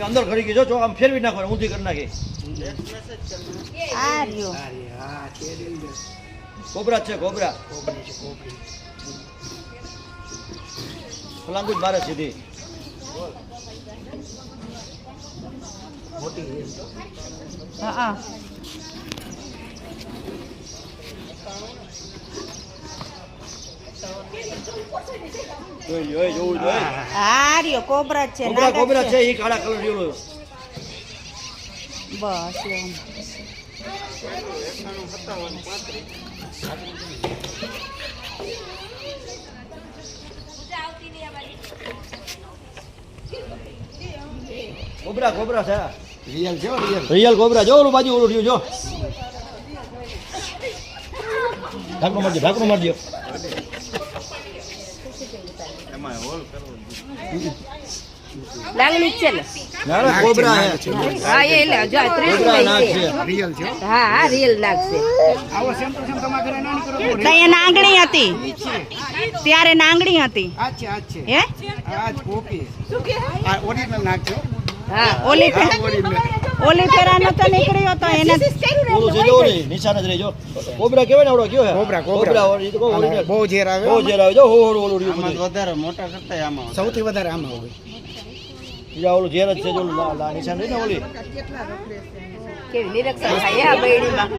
અંદર ઘડી ગઈ જો આમ ફેરવી નાખો ઊંધી કરી નાખી આ રહ્યો કોબરા છે કોબરા ફલાંગુ જ મારે સીધી હા જોવું જોઈએ આ રહ્યો કોબરા છે કોબરા કોબરા છે એ કાળા કલર જેવો બસ એમ. કોબરા કોબરા છે રિયલ છે રિયલ રિયલ કોબરા જો ઓલું બાજુ ઓલું રહ્યું જો ઢાંકણું મારજો લાગણી છે ને ના ના કોબરા છે હા એ લે જો કોબરા નાક છે રિયલ છે હા હા રીલ લાગશે આવો સેમ ટુ સેમ તમારા ઘરે નાની કરો ત્યાં નાંગણી હતી ત્યારે નાંગણી હતી આ છે હે આ કોપી આ ઓરિજિનલ નાક છે હા ઓલી ફેરાનો તો નીકળ્યો તો એને ઓલું છે જો ઓલી નિશાન જ રહી જો કોબરા કેવાય ને આવડો કયો હે કોબરા કોબરા ઓલી તો ઓલી બહુ ઝેર આવે બહુ ઝેર આવે જો ઓલું રહ્યું બધું વધારે મોટા કરતા આમાં સૌથી વધારે આમાં હોય બીજા ઓલું ઝેર જ છે જો નિશાન રહી ને ઓલી કેવી નિરીક્ષણ થાય આ બૈડીમાં